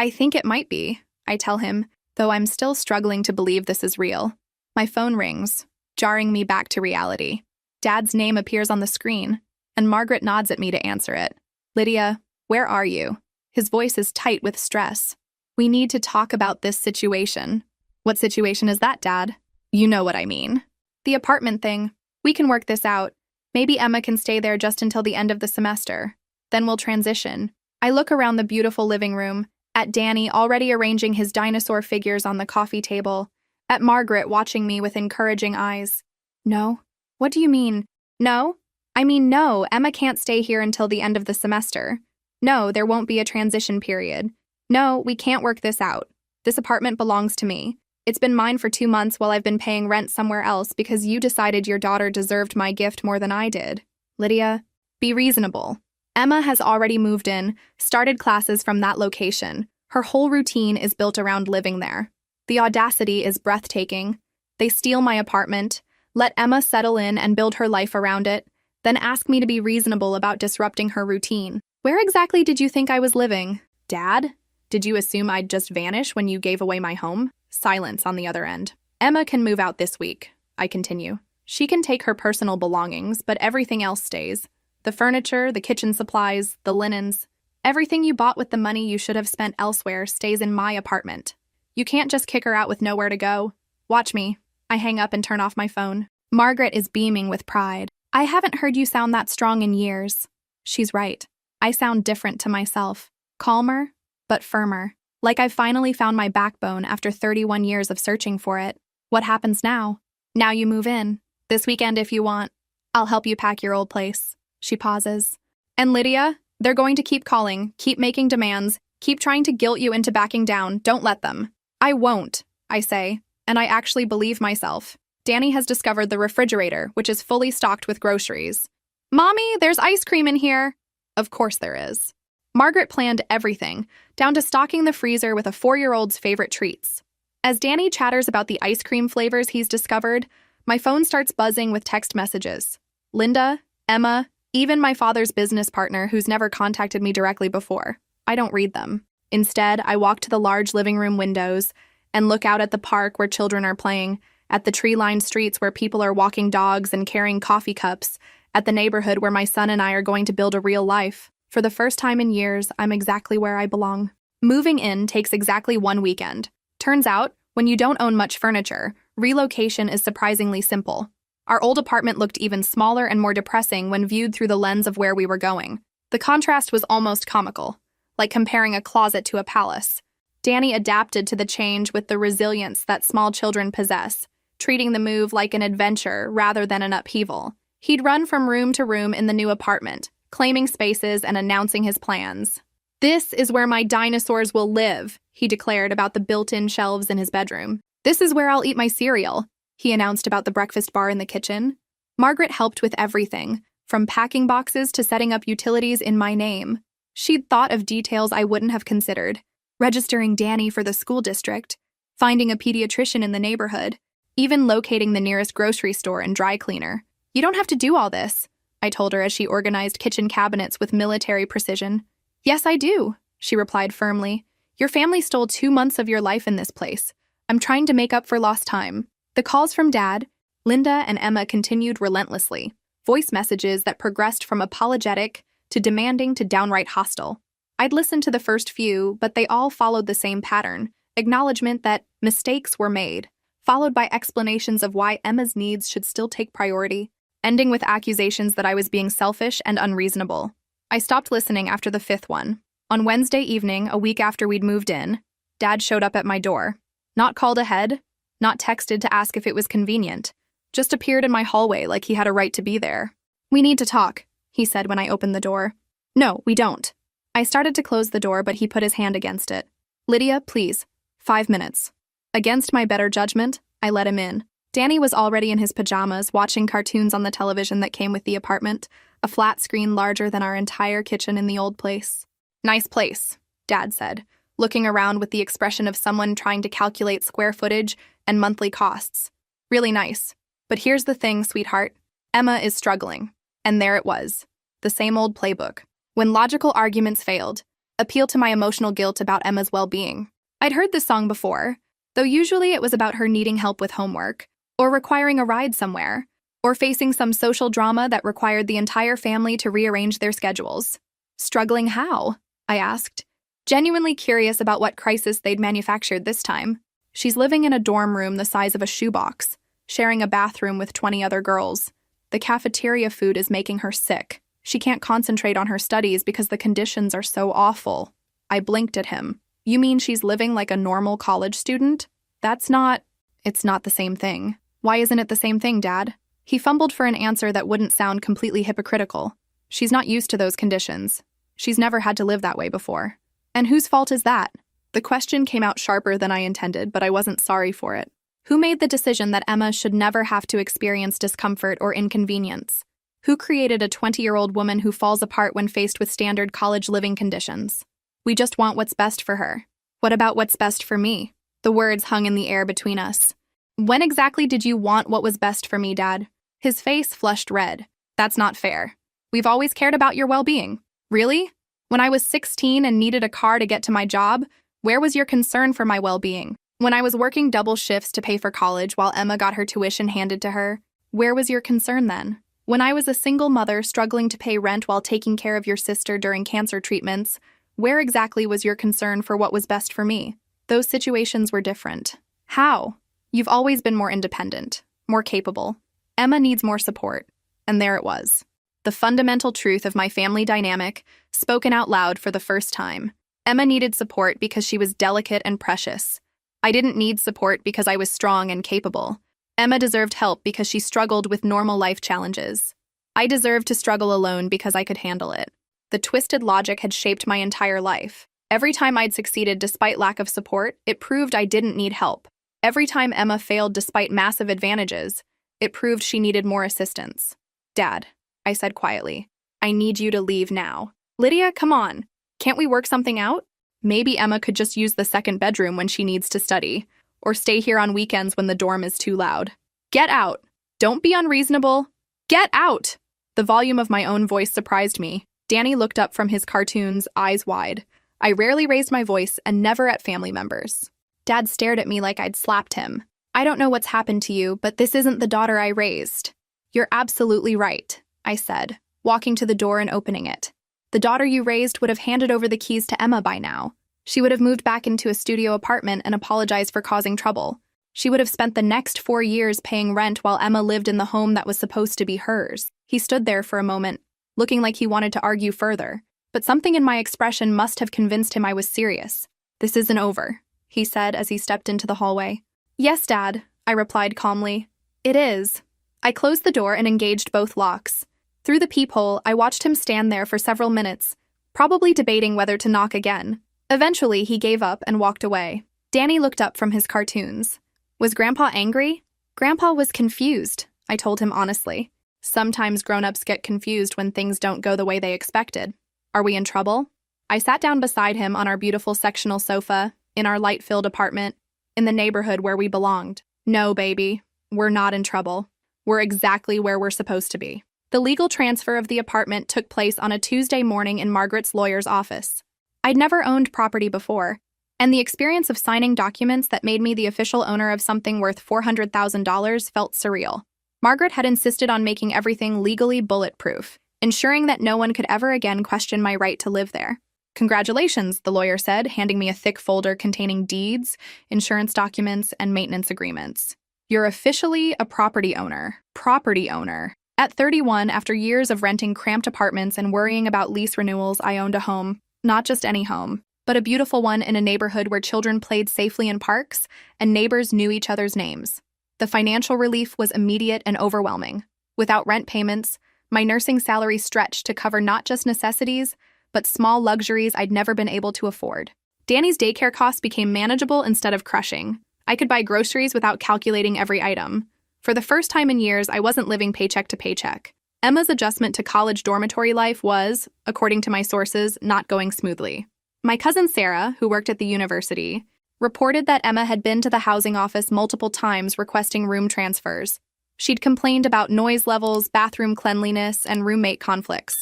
think it might be," I tell him, though I'm still struggling to believe this is real. My phone rings, jarring me back to reality. Dad's name appears on the screen, and Margaret nods at me to answer it. "Lydia, where are you?" His voice is tight with stress. "We need to talk about this situation." "What situation is that, Dad?" "You know what I mean." "The apartment thing. We can work this out. Maybe Emma can stay there just until the end of the semester. Then we'll transition." I look around the beautiful living room, at Danny already arranging his dinosaur figures on the coffee table, at Margaret watching me with encouraging eyes. "No? What do you mean? No? I mean, no, Emma can't stay here until the end of the semester. No, there won't be a transition period. No, we can't work this out. This apartment belongs to me. It's been mine for 2 months while I've been paying rent somewhere else because you decided your daughter deserved my gift more than I did. Lydia, be reasonable. Emma has already moved in, started classes from that location. Her whole routine is built around living there. The audacity is breathtaking. They steal my apartment, let Emma settle in and build her life around it, then ask me to be reasonable about disrupting her routine. Where exactly did you think I was living? Dad? Did you assume I'd just vanish when you gave away my home?" Silence on the other end. "Emma can move out this week," I continue. "She can take her personal belongings, but everything else stays. The furniture, the kitchen supplies, the linens. Everything you bought with the money you should have spent elsewhere stays in my apartment. You can't just kick her out with nowhere to go. Watch me." I hang up and turn off my phone. Margaret is beaming with pride. "I haven't heard you sound that strong in years." She's right. I sound different to myself. Calmer, but firmer. Like I've finally found my backbone after 31 years of searching for it. "What happens now?" "Now you move in. This weekend if you want. I'll help you pack your old place." She pauses. "And Lydia, they're going to keep calling, keep making demands, keep trying to guilt you into backing down. Don't let them." "I won't," I say, and I actually believe myself. Danny has discovered the refrigerator, which is fully stocked with groceries. "Mommy, there's ice cream in here." Of course there is. Margaret planned everything, down to stocking the freezer with a 4-year-old's favorite treats. As Danny chatters about the ice cream flavors he's discovered, my phone starts buzzing with text messages. Linda, Emma, even my father's business partner who's never contacted me directly before. I don't read them. Instead, I walk to the large living room windows and look out at the park where children are playing, at the tree-lined streets where people are walking dogs and carrying coffee cups, at the neighborhood where my son and I are going to build a real life. For the first time in years, I'm exactly where I belong. Moving in takes exactly 1 weekend. Turns out, when you don't own much furniture, relocation is surprisingly simple. Our old apartment looked even smaller and more depressing when viewed through the lens of where we were going. The contrast was almost comical, like comparing a closet to a palace. Danny adapted to the change with the resilience that small children possess, treating the move like an adventure rather than an upheaval. He'd run from room to room in the new apartment, claiming spaces and announcing his plans. "This is where my dinosaurs will live," he declared about the built-in shelves in his bedroom. "This is where I'll eat my cereal," he announced about the breakfast bar in the kitchen. Margaret helped with everything, from packing boxes to setting up utilities in my name. She'd thought of details I wouldn't have considered, registering Danny for the school district, finding a pediatrician in the neighborhood, even locating the nearest grocery store and dry cleaner. "You don't have to do all this," I told her as she organized kitchen cabinets with military precision. "Yes, I do," she replied firmly. "Your family stole 2 months of your life in this place. I'm trying to make up for lost time." The calls from Dad, Linda, and Emma continued relentlessly, voice messages that progressed from apologetic to demanding to downright hostile. I'd listened to the first few, but they all followed the same pattern: acknowledgement that mistakes were made, followed by explanations of why Emma's needs should still take priority, ending with accusations that I was being selfish and unreasonable. I stopped listening after the 5th one. On Wednesday evening, a week after we'd moved in, Dad showed up at my door. Not called ahead, not texted to ask if it was convenient, just appeared in my hallway like he had a right to be there. "We need to talk," he said when I opened the door. "No, we don't." I started to close the door, but he put his hand against it. "Lydia, please. 5 minutes." Against my better judgment, I let him in. Danny was already in his pajamas, watching cartoons on the television that came with the apartment, a flat screen larger than our entire kitchen in the old place. "Nice place," Dad said, looking around with the expression of someone trying to calculate square footage and monthly costs. "Really nice. But here's the thing, sweetheart. Emma is struggling." And there it was. The same old playbook. When logical arguments failed, appeal to my emotional guilt about Emma's well-being. I'd heard this song before, though usually it was about her needing help with homework, or requiring a ride somewhere, or facing some social drama that required the entire family to rearrange their schedules. Struggling how? I asked, genuinely curious about what crisis they'd manufactured this time. "She's living in a dorm room the size of a shoebox, sharing a bathroom with 20 other girls. The cafeteria food is making her sick. She can't concentrate on her studies because the conditions are so awful." I blinked at him. "You mean she's living like a normal college student? It's not the same thing." "Why isn't it the same thing, Dad?" He fumbled for an answer that wouldn't sound completely hypocritical. "She's not used to those conditions. She's never had to live that way before." "And whose fault is that?" The question came out sharper than I intended, but I wasn't sorry for it. Who made the decision that Emma should never have to experience discomfort or inconvenience? Who created a 20-year-old woman who falls apart when faced with standard college living conditions? "We just want what's best for her." "What about what's best for me?" The words hung in the air between us. "When exactly did you want what was best for me, Dad?" His face flushed red. "That's not fair. We've always cared about your well-being." "Really? When I was 16 and needed a car to get to my job, where was your concern for my well-being? When I was working double shifts to pay for college while Emma got her tuition handed to her, where was your concern then? When I was a single mother struggling to pay rent while taking care of your sister during cancer treatments, where exactly was your concern for what was best for me? Those situations were different." "How?" "You've always been more independent, more capable. Emma needs more support." And there it was. The fundamental truth of my family dynamic, spoken out loud for the first time. Emma needed support because she was delicate and precious. I didn't need support because I was strong and capable. Emma deserved help because she struggled with normal life challenges. I deserved to struggle alone because I could handle it. The twisted logic had shaped my entire life. Every time I'd succeeded despite lack of support, it proved I didn't need help. Every time Emma failed despite massive advantages, it proved she needed more assistance. "Dad," I said quietly, "I need you to leave now." "Lydia, come on. Can't we work something out? Maybe Emma could just use the second bedroom when she needs to study, or stay here on weekends when the dorm is too loud." "Get out. Don't be unreasonable. Get out." The volume of my own voice surprised me. Danny looked up from his cartoons, eyes wide. I rarely raised my voice, and never at family members. Dad stared at me like I'd slapped him. "I don't know what's happened to you, but this isn't the daughter I raised." "You're absolutely right," I said, walking to the door and opening it. "The daughter you raised would have handed over the keys to Emma by now. She would have moved back into a studio apartment and apologized for causing trouble. She would have spent the next 4 years paying rent while Emma lived in the home that was supposed to be hers. He stood there for a moment, looking like he wanted to argue further, but something in my expression must have convinced him I was serious. "This isn't over," he said as he stepped into the hallway. "Yes, Dad," I replied calmly. "It is." I closed the door and engaged both locks. Through the peephole, I watched him stand there for several minutes, probably debating whether to knock again. Eventually, he gave up and walked away. Danny looked up from his cartoons. Was Grandpa angry? Grandpa was confused, I told him honestly. Sometimes grown-ups get confused when things don't go the way they expected. Are we in trouble? I sat down beside him on our beautiful sectional sofa, in our light-filled apartment, in the neighborhood where we belonged. No, baby, we're not in trouble. We're exactly where we're supposed to be. The legal transfer of the apartment took place on a Tuesday morning in Margaret's lawyer's office. I'd never owned property before, and the experience of signing documents that made me the official owner of something worth $400,000 felt surreal. Margaret had insisted on making everything legally bulletproof, ensuring that no one could ever again question my right to live there. "Congratulations," the lawyer said, handing me a thick folder containing deeds, insurance documents, and maintenance agreements. "You're officially a property owner." Property owner. At 31, after years of renting cramped apartments and worrying about lease renewals, I owned a home. Not just any home, but a beautiful one in a neighborhood where children played safely in parks and neighbors knew each other's names. The financial relief was immediate and overwhelming. Without rent payments, my nursing salary stretched to cover not just necessities, but small luxuries I'd never been able to afford. Danny's daycare costs became manageable instead of crushing. I could buy groceries without calculating every item. For the first time in years, I wasn't living paycheck to paycheck. Emma's adjustment to college dormitory life was, according to my sources, not going smoothly. My cousin Sarah, who worked at the university, reported that Emma had been to the housing office multiple times requesting room transfers. She'd complained about noise levels, bathroom cleanliness, and roommate conflicts.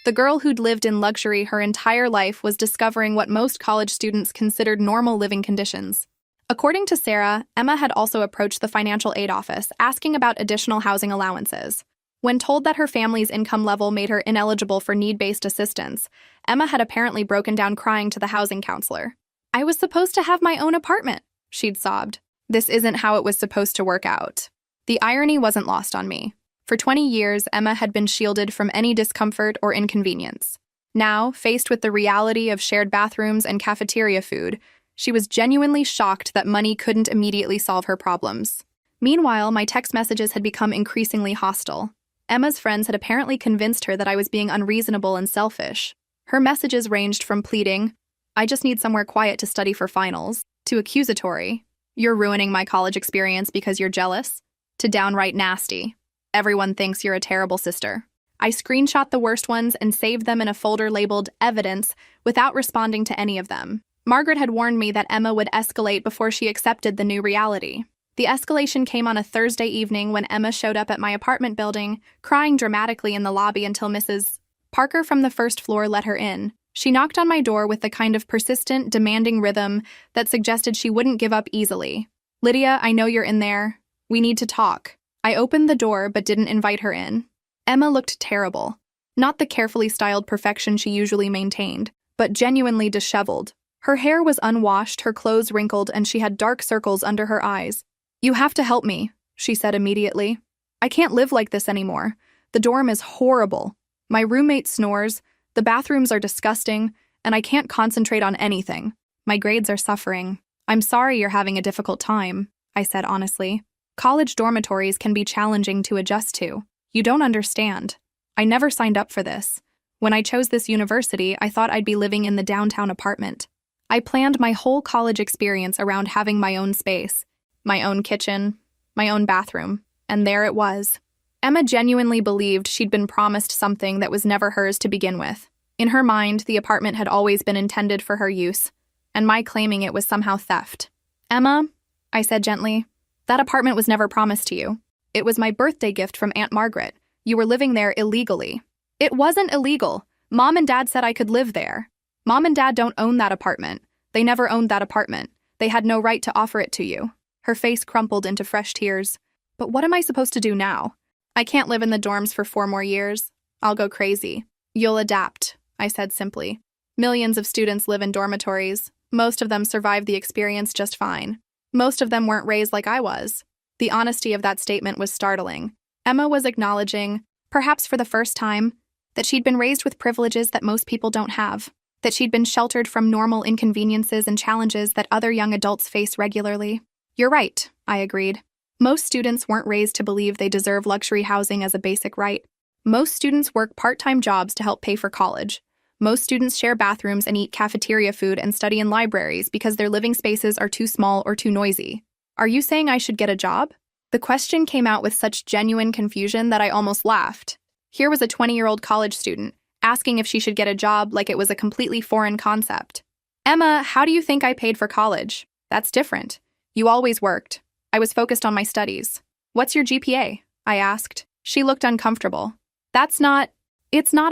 The girl who'd lived in luxury her entire life was discovering what most college students considered normal living conditions. According to Sarah, Emma had also approached the financial aid office, asking about additional housing allowances. When told that her family's income level made her ineligible for need-based assistance, Emma had apparently broken down crying to the housing counselor. "I was supposed to have my own apartment," she'd sobbed. "This isn't how it was supposed to work out." The irony wasn't lost on me. For 20 years, Emma had been shielded from any discomfort or inconvenience. Now, faced with the reality of shared bathrooms and cafeteria food, she was genuinely shocked that money couldn't immediately solve her problems. Meanwhile, my text messages had become increasingly hostile. Emma's friends had apparently convinced her that I was being unreasonable and selfish. Her messages ranged from pleading, "I just need somewhere quiet to study for finals," to accusatory, "You're ruining my college experience because you're jealous," to downright nasty, "Everyone thinks you're a terrible sister." I screenshot the worst ones and saved them in a folder labeled Evidence without responding to any of them. Margaret had warned me that Emma would escalate before she accepted the new reality. The escalation came on a Thursday evening when Emma showed up at my apartment building, crying dramatically in the lobby until Mrs. Parker from the first floor let her in. She knocked on my door with the kind of persistent, demanding rhythm that suggested she wouldn't give up easily. "Lydia, I know you're in there. We need to talk." I opened the door but didn't invite her in. Emma looked terrible. Not the carefully styled perfection she usually maintained, but genuinely disheveled. Her hair was unwashed, her clothes wrinkled, and she had dark circles under her eyes. "You have to help me," she said immediately. "I can't live like this anymore. The dorm is horrible. My roommate snores, the bathrooms are disgusting, and I can't concentrate on anything. My grades are suffering. I'm sorry you're having a difficult time," I said honestly. "College dormitories can be challenging to adjust to. You don't understand. I never signed up for this. When I chose this university, I thought I'd be living in the downtown apartment. I planned my whole college experience around having my own space, my own kitchen, my own bathroom, and there it was." Emma genuinely believed she'd been promised something that was never hers to begin with. In her mind, the apartment had always been intended for her use, and my claiming it was somehow theft. "Emma," I said gently, "that apartment was never promised to you. It was my birthday gift from Aunt Margaret. You were living there illegally." "It wasn't illegal. Mom and Dad said I could live there. Mom and Dad don't own that apartment. They never owned that apartment. They had no right to offer it to you." Her face crumpled into fresh tears. "But what am I supposed to do now? I can't live in the dorms for 4 more years. I'll go crazy." "You'll adapt," I said simply. "Millions of students live in dormitories. Most of them survive the experience just fine. Most of them weren't raised like I was. The honesty of that statement was startling. Emma was acknowledging, perhaps for the first time, that she'd been raised with privileges that most people don't have, that she'd been sheltered from normal inconveniences and challenges that other young adults face regularly. You're right, I agreed. Most students weren't raised to believe they deserve luxury housing as a basic right. Most students work part-time jobs to help pay for college. Most students share bathrooms and eat cafeteria food and study in libraries because their living spaces are too small or too noisy. Are you saying I should get a job? The question came out with such genuine confusion that I almost laughed. Here was a 20-year-old college student asking if she should get a job like it was a completely foreign concept. Emma, how do you think I paid for college? That's different. You always worked. I was focused on my studies. What's your GPA? I asked. She looked uncomfortable. It's not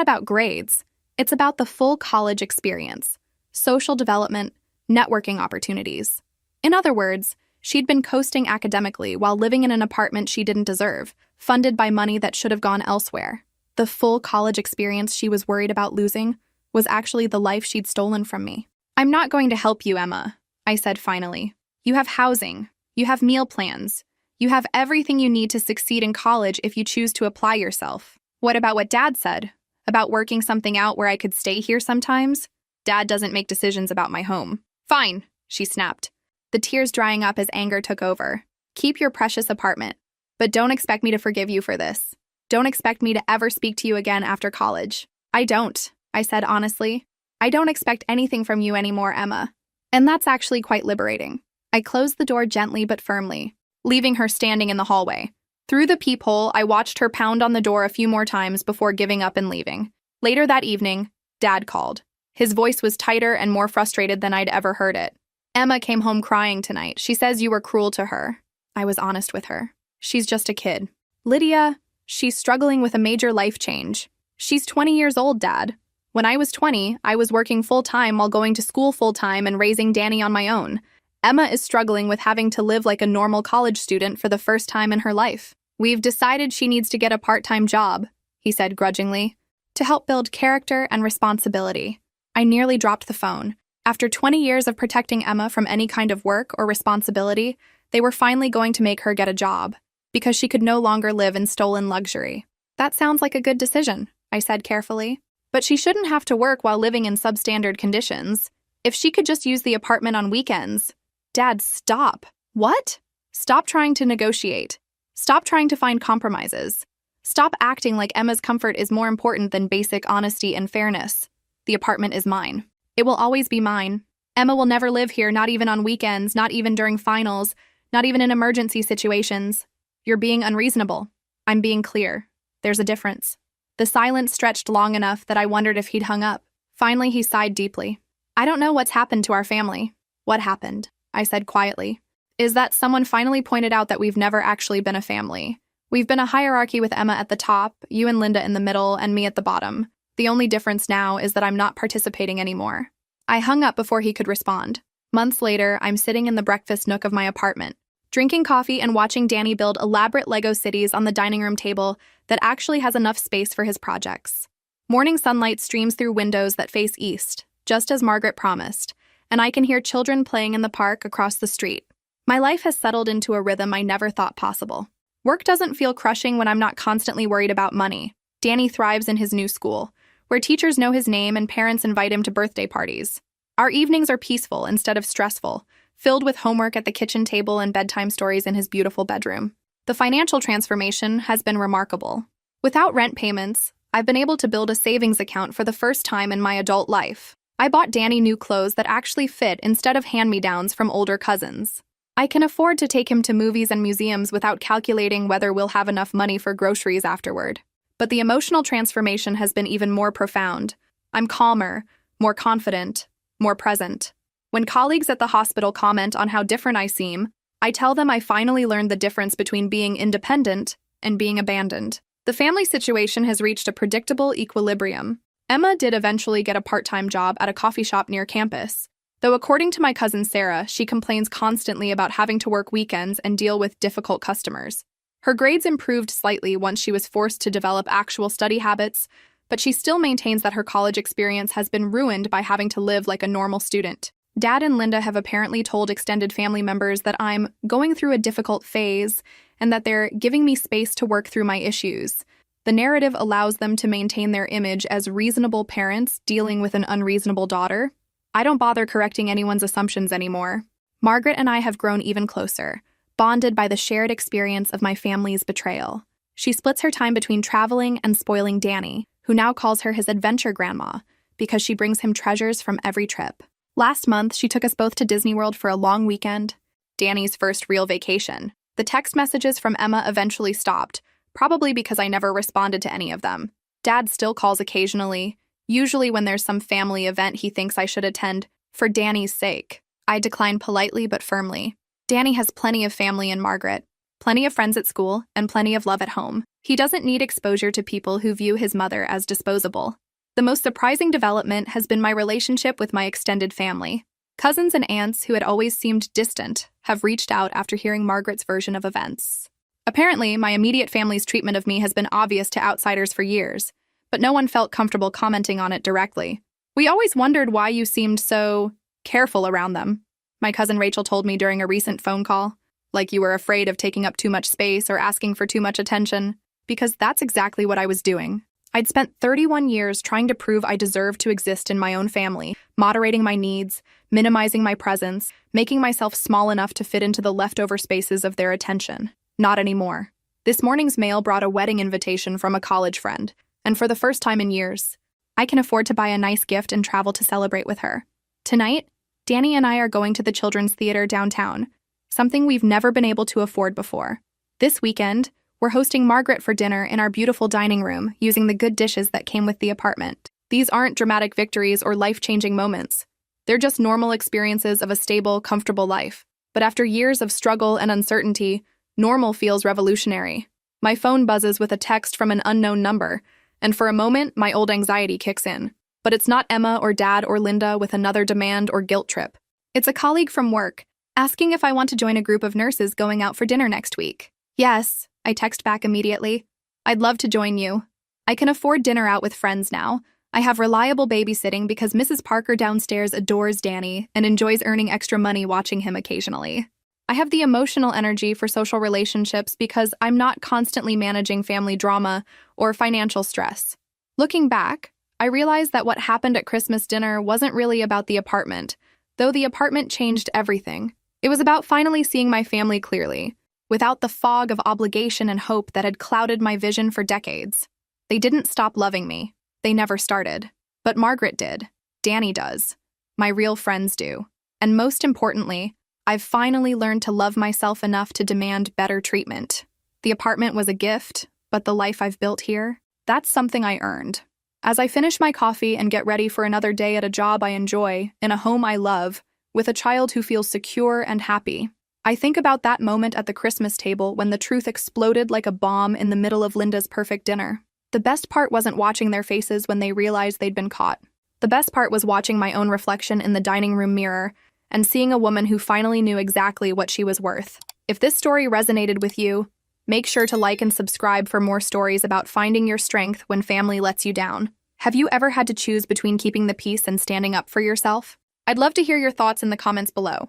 about grades. It's about the full college experience, social development, networking opportunities. In other words, she'd been coasting academically while living in an apartment she didn't deserve, funded by money that should have gone elsewhere. The full college experience she was worried about losing was actually the life she'd stolen from me. I'm not going to help you, Emma, I said finally. You have housing. You have meal plans. You have everything you need to succeed in college if you choose to apply yourself. What about what Dad said? About working something out where I could stay here sometimes? Dad doesn't make decisions about my home. Fine, she snapped, the tears drying up as anger took over. Keep your precious apartment, but don't expect me to forgive you for this. Don't expect me to ever speak to you again after college. I don't, I said honestly. I don't expect anything from you anymore, Emma. And that's actually quite liberating. I closed the door gently but firmly, leaving her standing in the hallway. Through the peephole, I watched her pound on the door a few more times before giving up and leaving. Later that evening, Dad called. His voice was tighter and more frustrated than I'd ever heard it. Emma came home crying tonight. She says you were cruel to her. I was honest with her. She's just a kid. Lydia, she's struggling with a major life change. She's 20 years old, Dad. When I was 20, I was working full-time while going to school full-time and raising Danny on my own. Emma is struggling with having to live like a normal college student for the first time in her life. We've decided she needs to get a part-time job, he said grudgingly, to help build character and responsibility. I nearly dropped the phone. After 20 years of protecting Emma from any kind of work or responsibility, they were finally going to make her get a job, because she could no longer live in stolen luxury. That sounds like a good decision, I said carefully. But she shouldn't have to work while living in substandard conditions. If she could just use the apartment on weekends. Dad, stop. What? Stop trying to negotiate. Stop trying to find compromises. Stop acting like Emma's comfort is more important than basic honesty and fairness. The apartment is mine. It will always be mine. Emma will never live here, not even on weekends, not even during finals, not even in emergency situations. You're being unreasonable. I'm being clear. There's a difference. The silence stretched long enough that I wondered if he'd hung up. Finally, he sighed deeply. I don't know what's happened to our family. What happened? I said quietly. Is that someone finally pointed out that we've never actually been a family. We've been a hierarchy with Emma at the top, you and Linda in the middle, and me at the bottom. The only difference now is that I'm not participating anymore. I hung up before he could respond. Months later, I'm sitting in the breakfast nook of my apartment, drinking coffee and watching Danny build elaborate Lego cities on the dining room table that actually has enough space for his projects. Morning sunlight streams through windows that face east, just as Margaret promised, and I can hear children playing in the park across the street. My life has settled into a rhythm I never thought possible. Work doesn't feel crushing when I'm not constantly worried about money. Danny thrives in his new school, where teachers know his name and parents invite him to birthday parties. Our evenings are peaceful instead of stressful, filled with homework at the kitchen table and bedtime stories in his beautiful bedroom. The financial transformation has been remarkable. Without rent payments, I've been able to build a savings account for the first time in my adult life. I bought Danny new clothes that actually fit instead of hand-me-downs from older cousins. I can afford to take him to movies and museums without calculating whether we'll have enough money for groceries afterward. But the emotional transformation has been even more profound. I'm calmer, more confident, more present. When colleagues at the hospital comment on how different I seem, I tell them I finally learned the difference between being independent and being abandoned. The family situation has reached a predictable equilibrium. Emma did eventually get a part-time job at a coffee shop near campus, though according to my cousin Sarah, she complains constantly about having to work weekends and deal with difficult customers. Her grades improved slightly once she was forced to develop actual study habits, but she still maintains that her college experience has been ruined by having to live like a normal student. Dad and Linda have apparently told extended family members that I'm going through a difficult phase and that they're giving me space to work through my issues. The narrative allows them to maintain their image as reasonable parents dealing with an unreasonable daughter. I don't bother correcting anyone's assumptions anymore. Margaret and I have grown even closer, bonded by the shared experience of my family's betrayal. She splits her time between traveling and spoiling Danny, who now calls her his adventure grandma, because she brings him treasures from every trip. Last month, she took us both to Disney World for a long weekend, Danny's first real vacation. The text messages from Emma eventually stopped, probably because I never responded to any of them. Dad still calls occasionally, usually when there's some family event he thinks I should attend, for Danny's sake. I decline politely but firmly. Danny has plenty of family in Margaret, plenty of friends at school, and plenty of love at home. He doesn't need exposure to people who view his mother as disposable. The most surprising development has been my relationship with my extended family. Cousins and aunts who had always seemed distant have reached out after hearing Margaret's version of events. Apparently, my immediate family's treatment of me has been obvious to outsiders for years, but no one felt comfortable commenting on it directly. We always wondered why you seemed so careful around them, my cousin Rachel told me during a recent phone call, like you were afraid of taking up too much space or asking for too much attention, because that's exactly what I was doing. I'd spent 31 years trying to prove I deserved to exist in my own family, moderating my needs, minimizing my presence, making myself small enough to fit into the leftover spaces of their attention. Not anymore. This morning's mail brought a wedding invitation from a college friend, and for the first time in years, I can afford to buy a nice gift and travel to celebrate with her. Tonight, Danny and I are going to the Children's Theater downtown, something we've never been able to afford before. This weekend, we're hosting Margaret for dinner in our beautiful dining room using the good dishes that came with the apartment. These aren't dramatic victories or life-changing moments. They're just normal experiences of a stable, comfortable life. But after years of struggle and uncertainty, normal feels revolutionary. My phone buzzes with a text from an unknown number, and for a moment, my old anxiety kicks in. But it's not Emma or Dad or Linda with another demand or guilt trip. It's a colleague from work, asking if I want to join a group of nurses going out for dinner next week. Yes, I text back immediately. I'd love to join you. I can afford dinner out with friends now. I have reliable babysitting because Mrs. Parker downstairs adores Danny and enjoys earning extra money watching him occasionally. I have the emotional energy for social relationships because I'm not constantly managing family drama or financial stress. Looking back, I realized that what happened at Christmas dinner wasn't really about the apartment, though the apartment changed everything. It was about finally seeing my family clearly, without the fog of obligation and hope that had clouded my vision for decades. They didn't stop loving me. They never started. But Margaret did. Danny does. My real friends do. And most importantly, I've finally learned to love myself enough to demand better treatment. The apartment was a gift, but the life I've built here, that's something I earned. As I finish my coffee and get ready for another day at a job I enjoy, in a home I love, with a child who feels secure and happy, I think about that moment at the Christmas table when the truth exploded like a bomb in the middle of Linda's perfect dinner. The best part wasn't watching their faces when they realized they'd been caught. The best part was watching my own reflection in the dining room mirror and seeing a woman who finally knew exactly what she was worth. If this story resonated with you, make sure to like and subscribe for more stories about finding your strength when family lets you down. Have you ever had to choose between keeping the peace and standing up for yourself? I'd love to hear your thoughts in the comments below.